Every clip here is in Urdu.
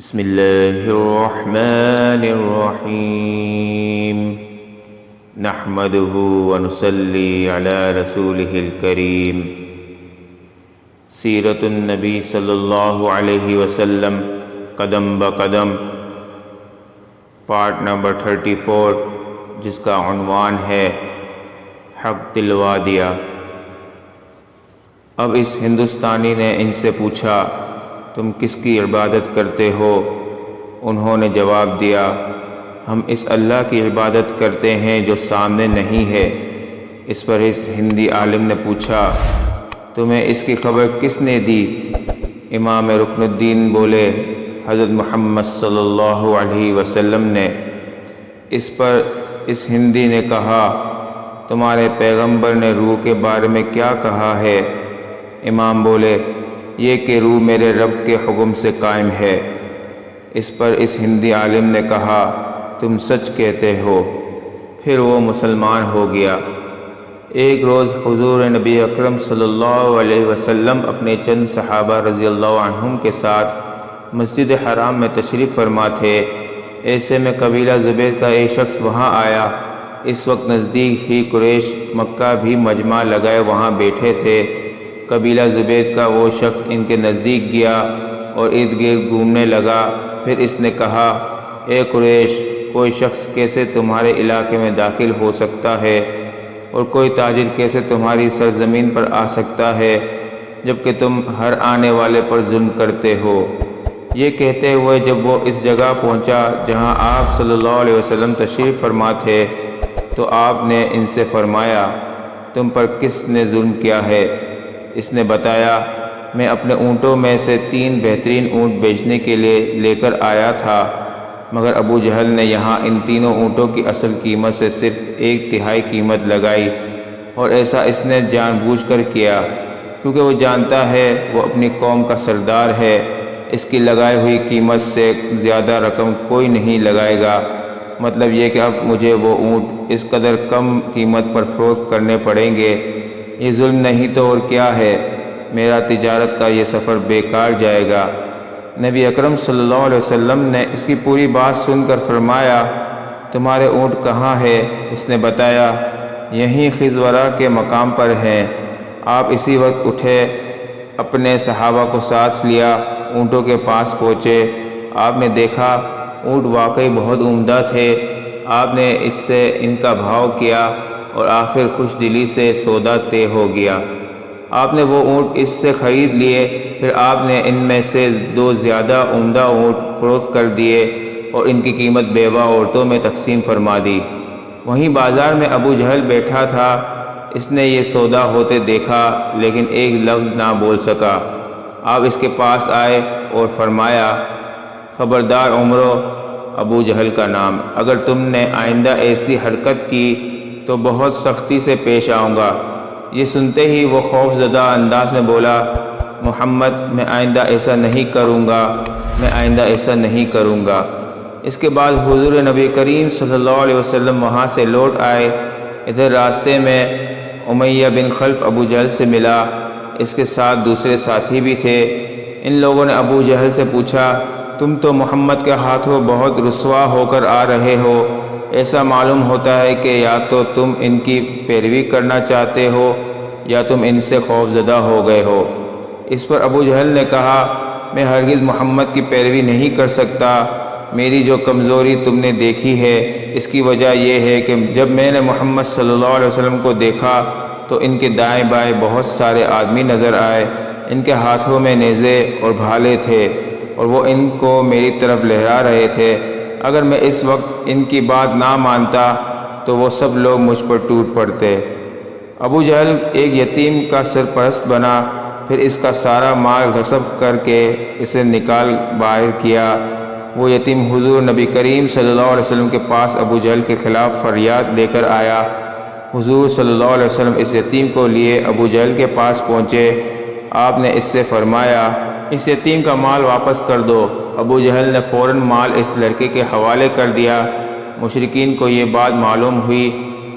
بسم اللہ الرحمن الرحیم نحمده ونصلی علی رسولہ الکریم۔ سیرت النبی صلی اللہ علیہ وسلم قدم بقدم، پارٹ نمبر 34، جس کا عنوان ہے حق دلوا دیا۔ اب اس ہندوستانی نے ان سے پوچھا، تم کس کی عبادت کرتے ہو؟ انہوں نے جواب دیا، ہم اس اللہ کی عبادت کرتے ہیں جو سامنے نہیں ہے۔ اس پر اس ہندی عالم نے پوچھا، تمہیں اس کی خبر کس نے دی؟ امام رکن الدین بولے، حضرت محمد صلی اللہ علیہ وسلم نے۔ اس پر اس ہندی نے کہا، تمہارے پیغمبر نے روح کے بارے میں کیا کہا ہے؟ امام بولے، یہ کہ روح میرے رب کے حکم سے قائم ہے۔ اس پر اس ہندی عالم نے کہا، تم سچ کہتے ہو۔ پھر وہ مسلمان ہو گیا۔ ایک روز حضور نبی اکرم صلی اللہ علیہ وسلم اپنے چند صحابہ رضی اللہ عنہم کے ساتھ مسجد حرام میں تشریف فرما تھے۔ ایسے میں قبیلہ زبید کا ایک شخص وہاں آیا۔ اس وقت نزدیک ہی قریش مکہ بھی مجمع لگائے وہاں بیٹھے تھے۔ قبیلہ زبید کا وہ شخص ان کے نزدیک گیا اور ارد گرد گھومنے لگا۔ پھر اس نے کہا، اے قریش، کوئی شخص کیسے تمہارے علاقے میں داخل ہو سکتا ہے اور کوئی تاجر کیسے تمہاری سرزمین پر آ سکتا ہے جبکہ تم ہر آنے والے پر ظلم کرتے ہو؟ یہ کہتے ہوئے جب وہ اس جگہ پہنچا جہاں آپ صلی اللہ علیہ وسلم تشریف فرما تھے تو آپ نے ان سے فرمایا، تم پر کس نے ظلم کیا ہے؟ اس نے بتایا، میں اپنے اونٹوں میں سے 3 بہترین اونٹ بیچنے کے لیے لے کر آیا تھا، مگر ابو جہل نے یہاں ان تینوں اونٹوں کی اصل قیمت سے صرف 1/3 قیمت لگائی، اور ایسا اس نے جان بوجھ کر کیا کیونکہ وہ جانتا ہے وہ اپنی قوم کا سردار ہے۔ اس کی لگائی ہوئی قیمت سے زیادہ رقم کوئی نہیں لگائے گا۔ مطلب یہ کہ اب مجھے وہ اونٹ اس قدر کم قیمت پر فروخت کرنے پڑیں گے۔ یہ ظلم نہیں تو اور کیا ہے؟ میرا تجارت کا یہ سفر بیکار جائے گا۔ نبی اکرم صلی اللہ علیہ وسلم نے اس کی پوری بات سن کر فرمایا، تمہارے اونٹ کہاں ہے؟ اس نے بتایا، یہیں خضورہ کے مقام پر ہیں۔ آپ اسی وقت اٹھے، اپنے صحابہ کو ساتھ لیا، اونٹوں کے پاس پہنچے۔ آپ نے دیکھا اونٹ واقعی بہت عمدہ تھے۔ آپ نے اس سے ان کا بھاؤ کیا اور آخر خوش دلی سے سودا طے ہو گیا۔ آپ نے وہ اونٹ اس سے خرید لیے۔ پھر آپ نے ان میں سے 2 زیادہ عمدہ اونٹ فروخت کر دیے اور ان کی قیمت بیوہ عورتوں میں تقسیم فرما دی۔ وہیں بازار میں ابو جہل بیٹھا تھا۔ اس نے یہ سودا ہوتے دیکھا لیکن ایک لفظ نہ بول سکا۔ آپ اس کے پاس آئے اور فرمایا، خبردار عمرو، ابو جہل کا نام، اگر تم نے آئندہ ایسی حرکت کی تو بہت سختی سے پیش آؤں گا۔ یہ سنتے ہی وہ خوف زدہ انداز میں بولا، محمد، میں آئندہ ایسا نہیں کروں گا، میں آئندہ ایسا نہیں کروں گا۔ اس کے بعد حضور نبی کریم صلی اللہ علیہ وسلم وہاں سے لوٹ آئے۔ ادھر راستے میں امیہ بن خلف ابو جہل سے ملا۔ اس کے ساتھ دوسرے ساتھی بھی تھے۔ ان لوگوں نے ابو جہل سے پوچھا، تم تو محمد کے ہاتھوں بہت رسوا ہو کر آ رہے ہو۔ ایسا معلوم ہوتا ہے کہ یا تو تم ان کی پیروی کرنا چاہتے ہو یا تم ان سے خوف زدہ ہو گئے ہو۔ اس پر ابو جہل نے کہا، میں ہرگز محمد کی پیروی نہیں کر سکتا۔ میری جو کمزوری تم نے دیکھی ہے اس کی وجہ یہ ہے کہ جب میں نے محمد صلی اللہ علیہ وسلم کو دیکھا تو ان کے دائیں بائیں بہت سارے آدمی نظر آئے۔ ان کے ہاتھوں میں نیزے اور بھالے تھے اور وہ ان کو میری طرف لہرا رہے تھے۔ اگر میں اس وقت ان کی بات نہ مانتا تو وہ سب لوگ مجھ پر ٹوٹ پڑتے۔ ابو جہل ایک یتیم کا سرپرست بنا، پھر اس کا سارا مال غصب کر کے اسے نکال باہر کیا۔ وہ یتیم حضور نبی کریم صلی اللہ علیہ وسلم کے پاس ابو جہل کے خلاف فریاد لے کر آیا۔ حضور صلی اللہ علیہ وسلم اس یتیم کو لیے ابو جہل کے پاس پہنچے۔ آپ نے اس سے فرمایا، اس یتیم کا مال واپس کر دو۔ ابو جہل نے فوراً مال اس لڑکے کے حوالے کر دیا۔ مشرکین کو یہ بات معلوم ہوئی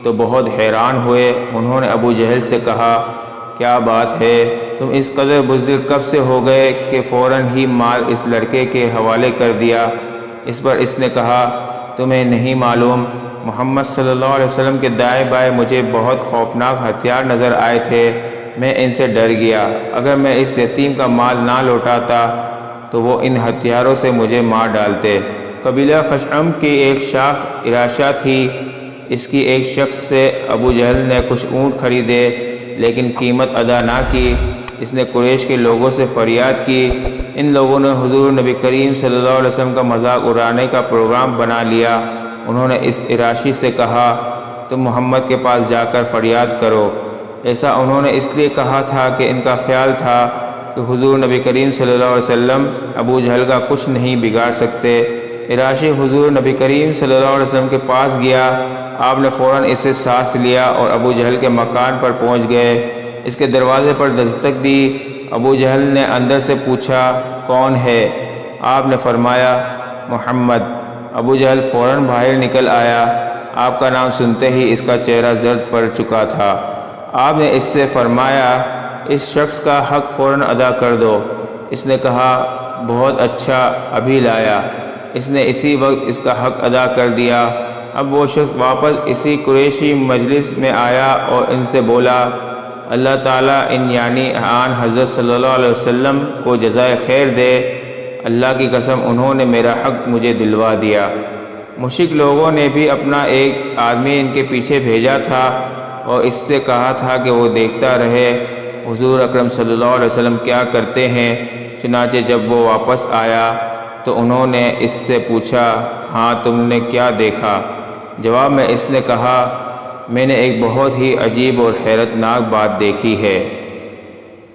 تو بہت حیران ہوئے۔ انہوں نے ابو جہل سے کہا، کیا بات ہے، تم اس قدر بزدل کب سے ہو گئے کہ فوراً ہی مال اس لڑکے کے حوالے کر دیا؟ اس پر اس نے کہا، تمہیں نہیں معلوم، محمد صلی اللہ علیہ وسلم کے دائیں بائیں مجھے بہت خوفناک ہتھیار نظر آئے تھے، میں ان سے ڈر گیا، اگر میں اس یتیم کا مال نہ لوٹاتا تو وہ ان ہتھیاروں سے مجھے مار ڈالتے۔ قبیلہ خشعم کی ایک شاخ اراشہ تھی، اس کی ایک شخص سے ابو جہل نے کچھ اونٹ خریدے لیکن قیمت ادا نہ کی۔ اس نے قریش کے لوگوں سے فریاد کی۔ ان لوگوں نے حضور نبی کریم صلی اللہ علیہ وسلم کا مذاق اڑانے کا پروگرام بنا لیا۔ انہوں نے اس اراشی سے کہا، تم محمد کے پاس جا کر فریاد کرو۔ ایسا انہوں نے اس لیے کہا تھا کہ ان کا خیال تھا کہ حضور نبی کریم صلی اللہ علیہ وسلم ابو جہل کا کچھ نہیں بگاڑ سکتے۔ اراشی حضور نبی کریم صلی اللہ علیہ وسلم کے پاس گیا، آپ نے فوراً اسے ساتھ لیا اور ابو جہل کے مکان پر پہنچ گئے۔ اس کے دروازے پر دستک دی۔ ابو جہل نے اندر سے پوچھا، کون ہے؟ آپ نے فرمایا، محمد۔ ابو جہل فوراً باہر نکل آیا۔ آپ کا نام سنتے ہی اس کا چہرہ زرد پڑ چکا تھا۔ آپ نے اس سے فرمایا، اس شخص کا حق فوراً ادا کر دو۔ اس نے کہا، بہت اچھا، ابھی لایا۔ اس نے اسی وقت اس کا حق ادا کر دیا۔ اب وہ شخص واپس اسی قریشی مجلس میں آیا اور ان سے بولا، اللہ تعالیٰ ان یعنی آن حضرت صلی اللہ علیہ وسلم کو جزائے خیر دے، اللہ کی قسم انہوں نے میرا حق مجھے دلوا دیا۔ مشرک لوگوں نے بھی اپنا ایک آدمی ان کے پیچھے بھیجا تھا اور اس سے کہا تھا کہ وہ دیکھتا رہے حضور اکرم صلی اللہ علیہ وسلم کیا کرتے ہیں۔ چنانچہ جب وہ واپس آیا تو انہوں نے اس سے پوچھا، ہاں تم نے کیا دیکھا؟ جواب میں اس نے کہا، میں نے ایک بہت ہی عجیب اور حیرت ناک بات دیکھی ہے۔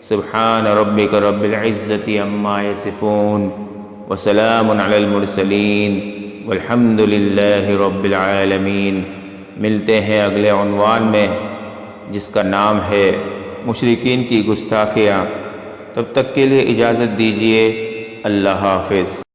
سبحان ربک رب العزت عما یصفون وسلام علی المرسلین والحمد للہ رب العالمین۔ ملتے ہیں اگلے عنوان میں جس کا نام ہے مشرکین کی گستاخیاں۔ تب تک کے لیے اجازت دیجیے، اللہ حافظ۔